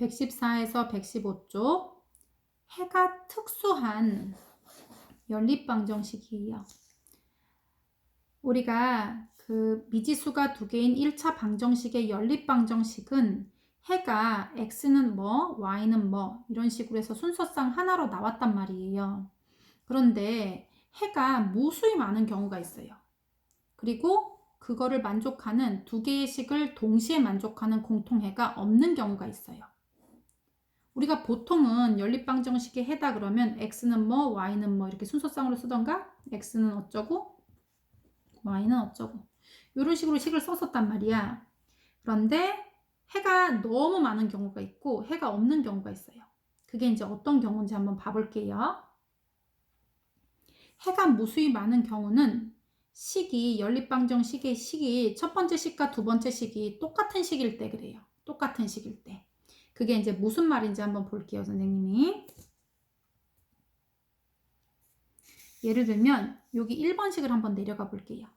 114에서 115쪽 해가 특수한 연립방정식이에요. 우리가 그 미지수가 두 개인 1차 방정식의 연립방정식은 해가 x는 뭐, y는 뭐 이런 식으로 해서 순서상 하나로 나왔단 말이에요. 그런데 해가 무수히 많은 경우가 있어요. 그리고 그거를 만족하는 두 개의 식을 동시에 만족하는 공통해가 없는 경우가 있어요. 우리가 보통은 연립방정식의 해다 그러면 x는 뭐, y는 뭐 이렇게 순서상으로 쓰던가 x는 어쩌고 y는 어쩌고 이런 식으로 식을 썼었단 말이야. 그런데 해가 너무 많은 경우가 있고 해가 없는 경우가 있어요. 그게 이제 어떤 경우인지 한번 봐볼게요. 해가 무수히 많은 경우는 식이 연립방정식의 식이 첫 번째 식과 두 번째 식이 똑같은 식일 때 그래요. 똑같은 식일 때. 그게 이제 무슨 말인지 한번 볼게요, 선생님이. 예를 들면 여기 1번식을 한번 내려가 볼게요.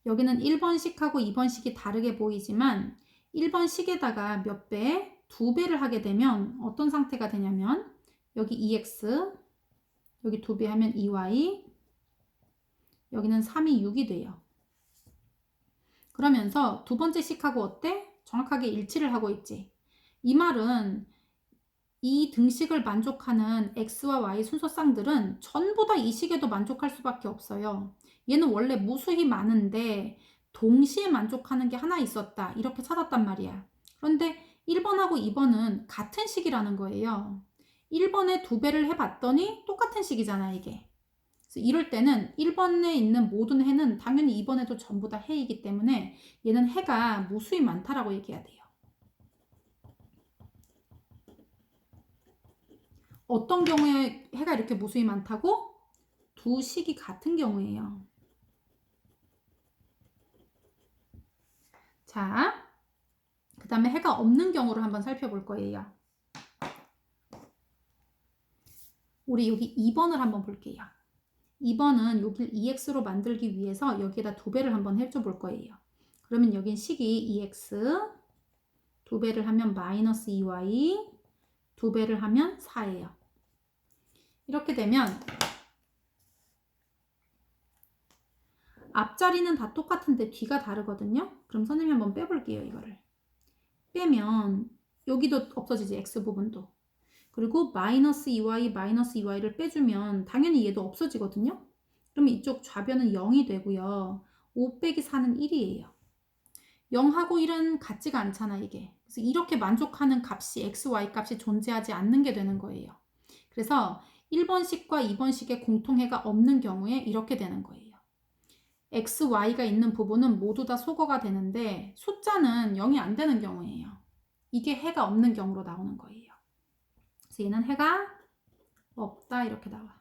여기는 1번식하고 2번식이 다르게 보이지만 1번식에다가 몇 배? 2배를 하게 되면 어떤 상태가 되냐면 여기 2x, 여기 2배 하면 2y, 여기는 3이 6이 돼요. 그러면서 두 번째 식하고 어때? 정확하게 일치를 하고 있지. 이 말은 이 등식을 만족하는 x와 y 순서쌍들은 전부 다 이 식에도 만족할 수밖에 없어요. 얘는 원래 무수히 많은데 동시에 만족하는 게 하나 있었다. 이렇게 찾았단 말이야. 그런데 1번하고 2번은 같은 식이라는 거예요. 1번에 2배를 해봤더니 똑같은 식이잖아, 이게. 그래서 이럴 때는 1번에 있는 모든 해는 당연히 2번에도 전부 다 해이기 때문에 얘는 해가 무수히 많다라고 얘기해야 돼요. 어떤 경우에 해가 이렇게 무수히 많다고? 두 식이 같은 경우예요. 자, 그 다음에 해가 없는 경우를 한번 살펴볼 거예요. 우리 여기 2번을 한번 볼게요. 2번은 여기를 2x로 만들기 위해서 여기에다 2배를 한번 해줘 볼 거예요. 그러면 여긴 식이 2x, 2배를 하면 마이너스 2y, 2배를 하면 4예요. 이렇게 되면 앞자리는 다 똑같은데 뒤가 다르거든요. 그럼 선생님이 한번 빼볼게요. 이거를 빼면 여기도 없어지지, x 부분도. 그리고 마이너스 2y, 마이너스 2y를 빼주면 당연히 얘도 없어지거든요. 그러면 이쪽 좌변은 0이 되고요. 5 빼기 4는 1이에요. 0하고 1은 같지가 않잖아, 이게. 그래서 이렇게 만족하는 값이 x, y 값이 존재하지 않는 게 되는 거예요. 그래서 1번식과 2번식의 공통해가 없는 경우에 이렇게 되는 거예요. x, y가 있는 부분은 모두 다 소거가 되는데 숫자는 0이 안 되는 경우예요. 이게 해가 없는 경우로 나오는 거예요. 그래서 얘는 해가 없다 이렇게 나와.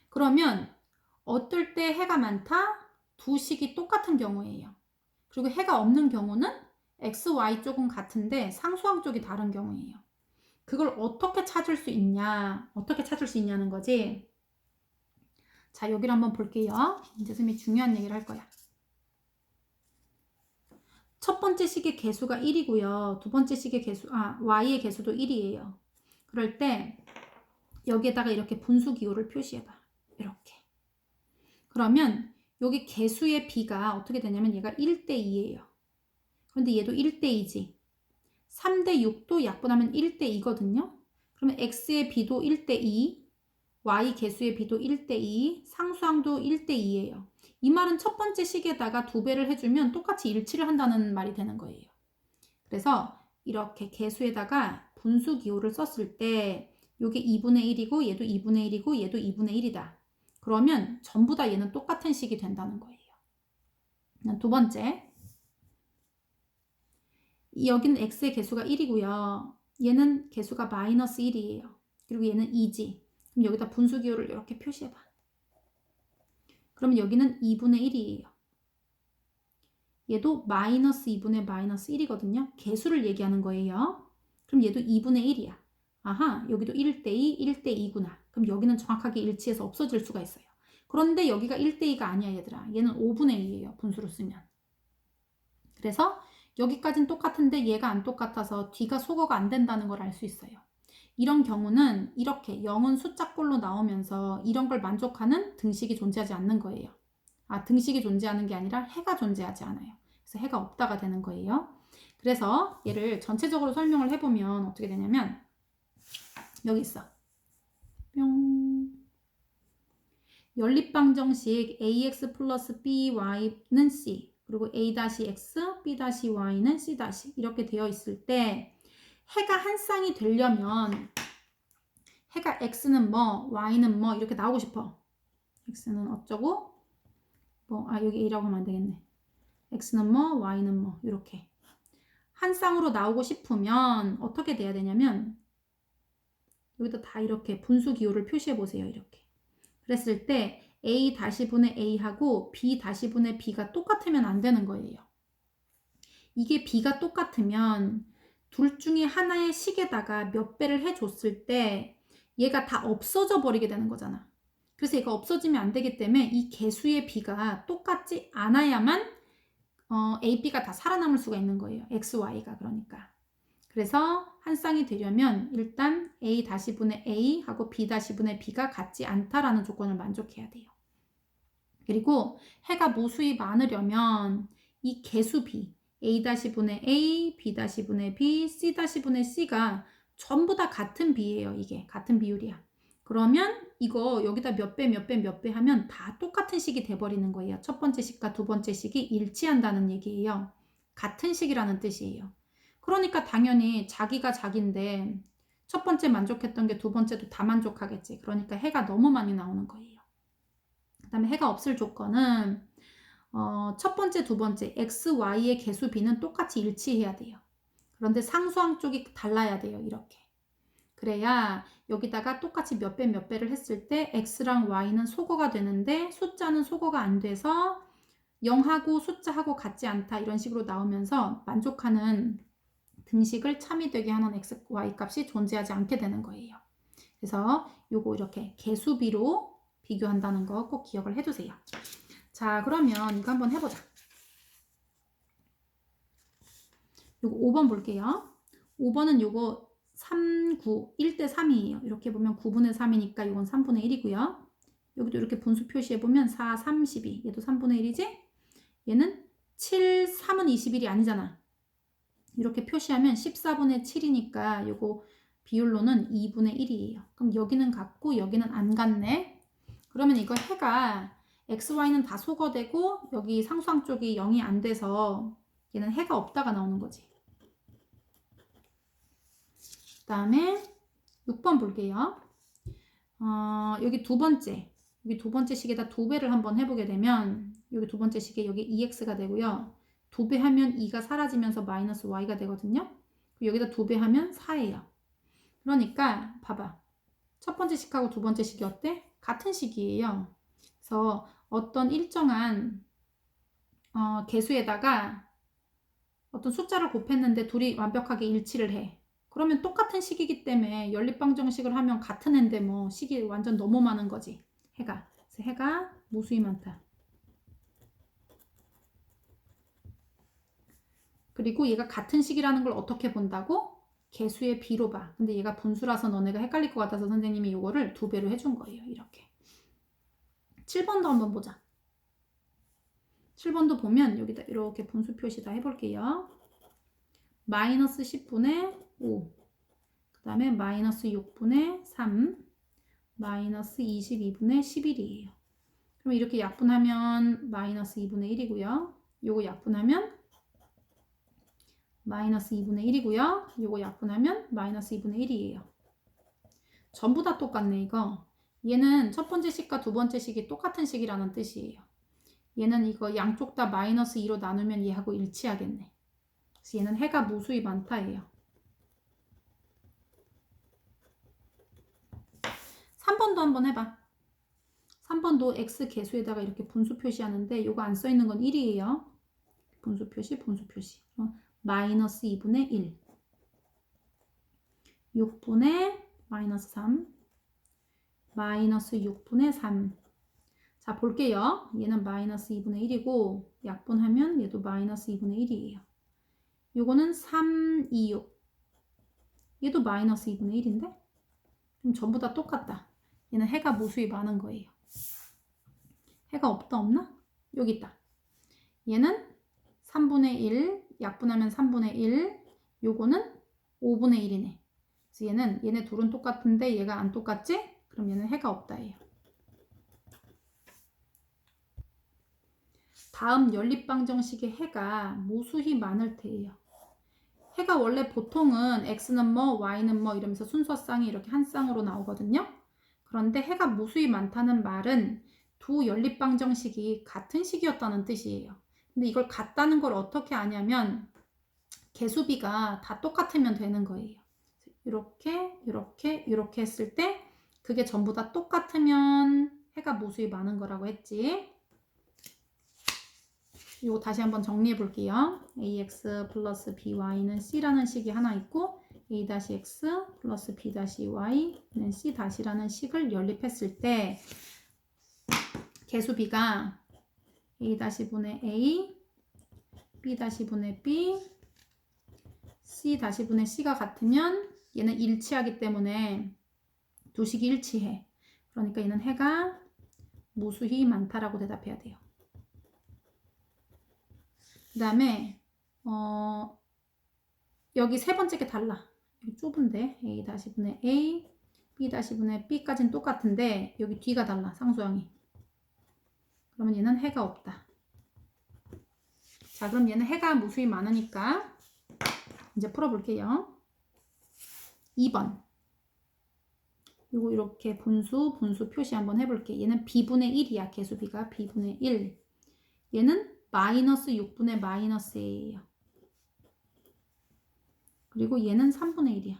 그러면 어떨 때 해가 많다? 두 식이 똑같은 경우예요. 그리고 해가 없는 경우는 x, y 쪽은 같은데 상수항 쪽이 다른 경우예요. 그걸 어떻게 찾을 수 있냐? 어떻게 찾을 수 있냐는 거지. 자, 여기를 한번 볼게요. 이제 선생님이 중요한 얘기를 할 거야. 첫 번째 식의 개수가 1이고요. 두 번째 식의 개수, y의 개수도 1이에요. 그럴 때 여기에다가 이렇게 분수 기호를 표시해봐. 이렇게. 그러면 여기 개수의 b가 어떻게 되냐면 얘가 1대 2예요. 그런데 얘도 1대 2지. 3대 6도 약분하면 1대 2거든요. 그러면 x의 b도 1대 2, y 개수의 b도 1대 2, 상수항도 1대 2예요. 이 말은 첫 번째 식에다가 2배를 해주면 똑같이 일치를 한다는 말이 되는 거예요. 그래서 이렇게 개수에다가 분수 기호를 썼을 때 이게 2분의 1이고 얘도 2분의 1이고 얘도 2분의 1이다. 그러면 전부 다 얘는 똑같은 식이 된다는 거예요. 두 번째, 여기는 x의 개수가 1이고요. 얘는 개수가 마이너스 1이에요. 그리고 얘는 2지. 그럼 여기다 분수 기호를 이렇게 표시해봐. 그러면 여기는 2분의 1이에요. 얘도 마이너스 2분의 마이너스 1이거든요. 개수를 얘기하는 거예요. 그럼 얘도 2분의 1이야. 아하, 여기도 1대 2, 1대 2구나. 그럼 여기는 정확하게 일치해서 없어질 수가 있어요. 그런데 여기가 1대 2가 아니야, 얘들아. 얘는 5분의 2예요, 분수로 쓰면. 그래서 여기까지는 똑같은데 얘가 안 똑같아서 D가 소거가 안 된다는 걸 알 수 있어요. 이런 경우는 이렇게 0은 숫자꼴로 나오면서 이런 걸 만족하는 등식이 존재하지 않는 거예요. 등식이 존재하는 게 아니라 해가 존재하지 않아요. 그래서 해가 없다가 되는 거예요. 그래서 얘를 전체적으로 설명을 해보면 어떻게 되냐면 여기 있어. 뿅. 연립방정식 ax 플러스 by는 c 그리고 a-x, b-y는 c- 이렇게 되어 있을 때 해가 한 쌍이 되려면 해가 x는 뭐 y는 뭐 이렇게 나오고 싶어. x는 어쩌고 여기 a라고 하면 안 되겠네. x는 뭐 y는 뭐 이렇게 한 쌍으로 나오고 싶으면 어떻게 돼야 되냐면 여기다 다 이렇게 분수 기호를 표시해 보세요. 이렇게 그랬을 때 a-분의 a하고 b-분의 b가 똑같으면 안 되는 거예요. 이게 b가 똑같으면 둘 중에 하나의 식에다가 몇 배를 해줬을 때 얘가 다 없어져 버리게 되는 거잖아. 그래서 얘가 없어지면 안 되기 때문에 이 개수의 b가 똑같지 않아야만 a, b가 다 살아남을 수가 있는 거예요. x, y가 그러니까. 그래서 한 쌍이 되려면 일단 a-분의 a하고 b-분의 b가 같지 않다라는 조건을 만족해야 돼요. 그리고 해가 무수히 많으려면 이 개수 b, a-분의 a, b-분의 b, c-분의 c가 전부 다 같은 b예요. 이게 같은 비율이야. 그러면 이거 여기다 몇 배, 몇 배, 몇 배 하면 다 똑같은 식이 돼버리는 거예요. 첫 번째 식과 두 번째 식이 일치한다는 얘기예요. 같은 식이라는 뜻이에요. 그러니까 당연히 자기가 자기인데 첫 번째 만족했던 게 두 번째도 다 만족하겠지. 그러니까 해가 너무 많이 나오는 거예요. 그 다음에 해가 없을 조건은 첫 번째, 두 번째 x, y의 개수 b는 똑같이 일치해야 돼요. 그런데 상수항 쪽이 달라야 돼요. 이렇게. 그래야 여기다가 똑같이 몇 배, 몇 배를 했을 때 x랑 y는 소거가 되는데 숫자는 소거가 안 돼서 0하고 숫자하고 같지 않다 이런 식으로 나오면서 만족하는 등식을 참이 되게 하는 x, y 값이 존재하지 않게 되는 거예요. 그래서 요거 이렇게 개수비로 비교한다는 거 꼭 기억을 해두세요. 자, 그러면 이거 한번 해보자. 요거 5번 볼게요. 5번은 요거 3, 9, 1대 3이에요. 이렇게 보면 9분의 3이니까 이건 3분의 1이고요. 여기도 이렇게 분수 표시해보면 4, 32. 얘도 3분의 1이지? 얘는 7, 3은 21이 아니잖아. 이렇게 표시하면 14분의 7이니까 요거 비율로는 2분의 1이에요. 그럼 여기는 같고 여기는 안 같네. 그러면 이거 해가 x, y는 다 소거되고 여기 상수항 쪽이 0이 안 돼서 얘는 해가 없다가 나오는 거지. 그 다음에 6번 볼게요. 여기 두 번째 식에다 2배를 한번 해보게 되면 여기 두 번째 식에 여기 2x가 되고요. 2배 하면 2가 사라지면서 마이너스 y가 되거든요. 여기다 2배 하면 4예요. 그러니까 봐봐. 첫 번째 식하고 두 번째 식이 어때? 같은 식이에요. 그래서 어떤 일정한 개수에다가 어떤 숫자를 곱했는데 둘이 완벽하게 일치를 해. 그러면 똑같은 식이기 때문에 연립방정식을 하면 같은 애인데 뭐 식이 완전 너무 많은 거지. 해가. 그래서 해가 무수히 많다. 그리고 얘가 같은 식이라는 걸 어떻게 본다고? 개수의 비로 봐. 근데 얘가 분수라서 너네가 헷갈릴 것 같아서 선생님이 이거를 2배로 해준 거예요. 이렇게. 7번도 한번 보자. 7번도 보면 여기다 이렇게 분수 표시 다 해볼게요. 마이너스 10분의 5. 그 다음에 마이너스 6분의 3. 마이너스 22분의 11이에요. 그럼 이렇게 약분하면 마이너스 2분의 1이고요. 요거 약분하면 마이너스 2분의 1이고요. 요거 약분하면 마이너스 2분의 1이에요. 전부 다 똑같네 이거. 얘는 첫 번째 식과 두 번째 식이 똑같은 식이라는 뜻이에요. 얘는 이거 양쪽 다 마이너스 2로 나누면 얘하고 일치하겠네. 그래서 얘는 해가 무수히 많다예요. 3번도 한번 해봐. 3번도 x 개수에다가 이렇게 분수 표시하는데 이거 안 써있는 건 1이에요. 분수 표시, 분수 표시. 마이너스 2분의 1. 6분의 마이너스 3. 마이너스 6분의 3. 자, 볼게요. 얘는 마이너스 2분의 1이고 약분하면 얘도 마이너스 2분의 1이에요. 요거는 3, 2, 6. 얘도 마이너스 2분의 1인데? 그럼 전부 다 똑같다. 얘는 해가 무수히 많은 거예요. 해가 없다 없나? 여기 있다. 얘는 3분의 1, 약분하면 3분의 1, 요거는 5분의 1이네. 그래서 얘네 둘은 똑같은데 얘가 안 똑같지? 그럼 얘는 해가 없다예요. 다음 연립방정식의 해가 무수히 많을 테예요. 해가 원래 보통은 x는 뭐, y는 뭐 이러면서 순서쌍이 이렇게 한 쌍으로 나오거든요. 그런데 해가 무수히 많다는 말은 두 연립방정식이 같은 식이었다는 뜻이에요. 근데 이걸 같다는 걸 어떻게 아냐면 개수비가 다 똑같으면 되는 거예요. 이렇게 이렇게 이렇게 했을 때 그게 전부 다 똑같으면 해가 무수히 많은 거라고 했지. 이거 다시 한번 정리해 볼게요. ax 플러스 by는 c라는 식이 하나 있고 a-x 플러스 b-y는 c-라는 식을 연립했을 때 개수비가 a-분의 a, b-분의 b, c-분의 c가 같으면 얘는 일치하기 때문에 두 식이 일치해. 그러니까 얘는 해가 무수히 많다라고 대답해야 돼요. 그 다음에 여기 세 번째 게 달라. 여기 좁은데 a-분의 a, b-분의 b까지는 똑같은데 여기 뒤가 달라. 상수항이. 그러면 얘는 해가 없다. 자, 그럼 얘는 해가 무수히 많으니까 이제 풀어볼게요. 2번. 요거 이렇게 분수 표시 한번 해볼게. 얘는 b분의 1이야. 개수비가 b분의 1. 얘는 마이너스 6분의 마이너스 a예요. 그리고 얘는 3분의 1이야.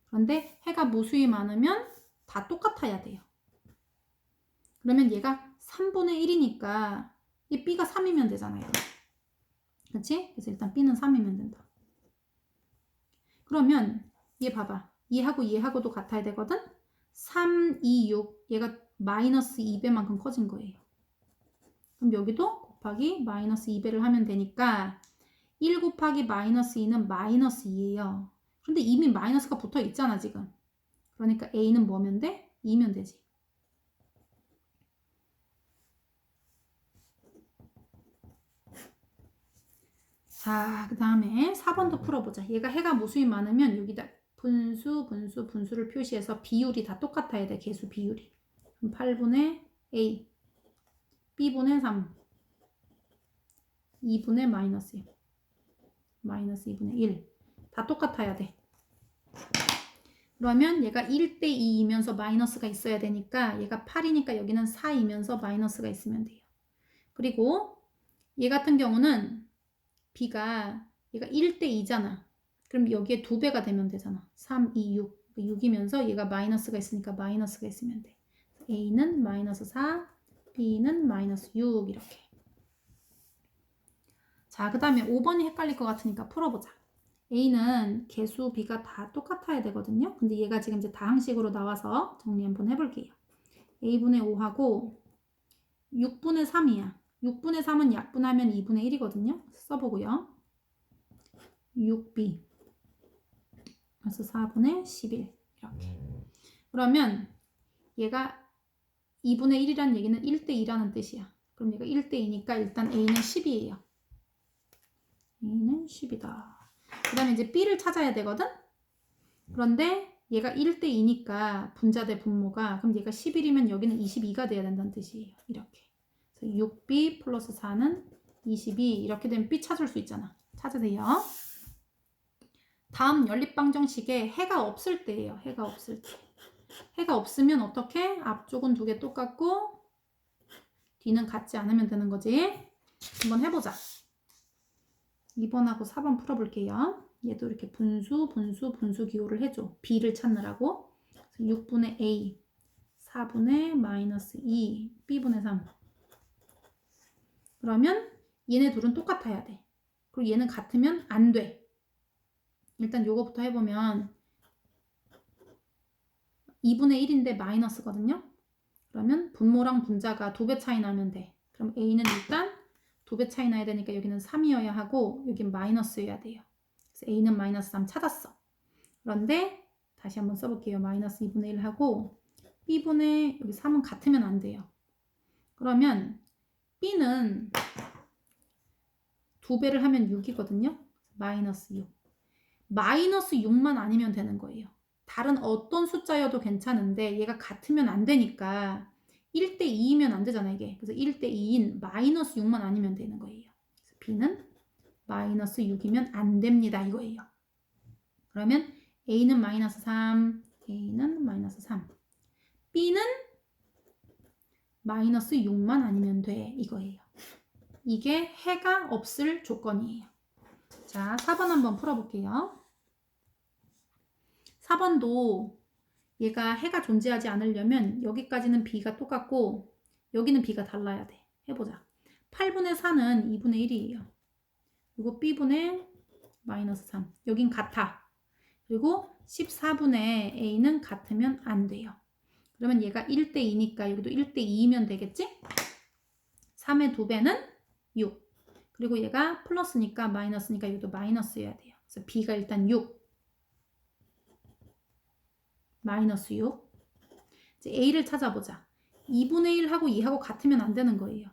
그런데 해가 무수히 많으면 다 똑같아야 돼요. 그러면 얘가 3분의 1이니까 이 b가 3이면 되잖아요. 그렇지? 그래서 일단 b는 3이면 된다. 그러면 얘 봐봐. 얘하고도 같아야 되거든? 3, 2, 6 얘가 마이너스 2배만큼 커진 거예요. 그럼 여기도 곱하기 마이너스 2배를 하면 되니까 1 곱하기 마이너스 2는 마이너스 2예요. 그런데 이미 마이너스가 붙어 있잖아 지금. 그러니까 a는 뭐면 돼? 2면 되지. 자, 그 다음에 4번도 풀어보자. 얘가 해가 무수히 많으면 여기다 분수를 표시해서 비율이 다 똑같아야 돼. 개수 비율이. 그럼 8분의 a, b분의 3, 2분의 마이너스 1, 마이너스 2분의 1. 다 똑같아야 돼. 그러면 얘가 1대 2이면서 마이너스가 있어야 되니까 얘가 8이니까 여기는 4이면서 마이너스가 있으면 돼요. 그리고 얘 같은 경우는 b가 얘가 1대 2잖아. 그럼 여기에 2배가 되면 되잖아. 3, 2, 6. 6이면서 얘가 마이너스가 있으니까 마이너스가 있으면 돼. a는 마이너스 4, b는 마이너스 6 이렇게. 자, 그 다음에 5번이 헷갈릴 것 같으니까 풀어보자. a는 개수 b가 다 똑같아야 되거든요. 근데 얘가 지금 이제 다항식으로 나와서 정리 한번 해볼게요. a분의 5하고 6분의 3이야. 6분의 3은 약분하면 2분의 1이거든요. 써보고요. 6b 그래서 4분의 11 이렇게. 그러면 얘가 2분의 1이라는 얘기는 1대 2라는 뜻이야. 그럼 얘가 1대 2니까 일단 a는 10이에요. a는 10이다. 그 다음에 이제 b를 찾아야 되거든? 그런데 얘가 1대 2니까 분자 대 분모가 그럼 얘가 11이면 여기는 22가 돼야 된다는 뜻이에요. 이렇게. 그래서 6b 플러스 4는 22 이렇게 되면 b 찾을 수 있잖아. 찾으세요. 다음 연립방정식에 해가 없을 때예요. 해가 없을 때. 해가 없으면 어떻게? 앞쪽은 두 개 똑같고 뒤는 같지 않으면 되는 거지. 한번 해보자. 2번하고 4번 풀어볼게요. 얘도 이렇게 분수 기호를 해줘. b를 찾느라고. 6분의 a, 4분의 마이너스 2, b분의 3. 그러면 얘네 둘은 똑같아야 돼. 그리고 얘는 같으면 안 돼. 일단 요거부터 해보면 2분의 1인데 마이너스거든요. 그러면 분모랑 분자가 2배 차이 나면 돼. 그럼 a는 일단 2배 차이 나야 되니까 여기는 3이어야 하고 여긴 마이너스여야 돼요. 그래서 a는 마이너스 3 찾았어. 그런데 다시 한번 써볼게요. 마이너스 2분의 1 하고 b분의 여기 3은 같으면 안 돼요. 그러면 b는 2배를 하면 6이거든요. 마이너스 6. 마이너스 6만 아니면 되는 거예요. 다른 어떤 숫자여도 괜찮은데 얘가 같으면 안 되니까 1대 2이면 안 되잖아 이게. 그래서 1대 2인 마이너스 6만 아니면 되는 거예요. 그래서 b는 마이너스 6이면 안 됩니다 이거예요. 그러면 a는 마이너스 3, a는 마이너스 3. b는 마이너스 6만 아니면 돼 이거예요. 이게 해가 없을 조건이에요. 자, 4번 한번 풀어볼게요. 4번도 얘가 해가 존재하지 않으려면 여기까지는 b가 똑같고 여기는 b가 달라야 돼. 해보자. 8분의 4는 2분의 1이에요. 그리고 b분의 마이너스 3. 여긴 같아. 그리고 14분의 a는 같으면 안 돼요. 그러면 얘가 1대 2니까 여기도 1대 2이면 되겠지? 3의 2배는 6. 그리고 얘가 플러스니까 마이너스니까 여기도 마이너스여야 돼요. 그래서 b가 일단 6. 마이너스 6. 이제 a를 찾아보자. 2분의 1하고 2하고 같으면 안 되는 거예요.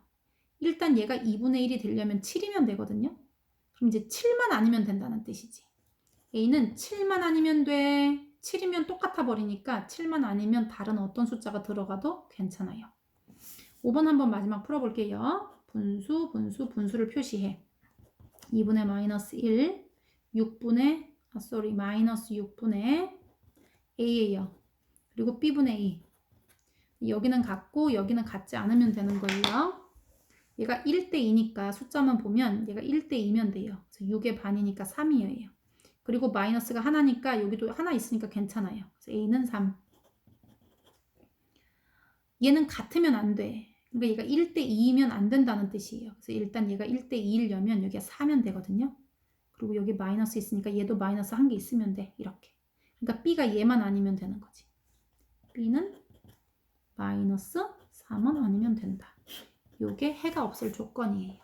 일단 얘가 2분의 1이 되려면 7이면 되거든요. 그럼 이제 7만 아니면 된다는 뜻이지. a는 7만 아니면 돼. 7이면 똑같아 버리니까 7만 아니면 다른 어떤 숫자가 들어가도 괜찮아요. 5번 한번 마지막 풀어볼게요. 분수를 표시해. 2분의 마이너스 1, 6분의, 마이너스 6분의 a예요. 그리고 b분의 2. 여기는 같고 여기는 같지 않으면 되는 거예요. 얘가 1대 2니까 숫자만 보면 얘가 1대 2면 돼요. 그래서 6의 반이니까 3이에요. 그리고 마이너스가 하나니까 여기도 하나 있으니까 괜찮아요. 그래서 a는 3. 얘는 같으면 안 돼. 그러니까 얘가 1대 2이면 안 된다는 뜻이에요. 그래서 일단 얘가 1대 2이려면 여기가 4면 되거든요. 그리고 여기 마이너스 있으니까 얘도 마이너스 한 개 있으면 돼. 이렇게. 그러니까 b가 얘만 아니면 되는 거지. b는 마이너스 3은 아니면 된다. 요게 해가 없을 조건이에요.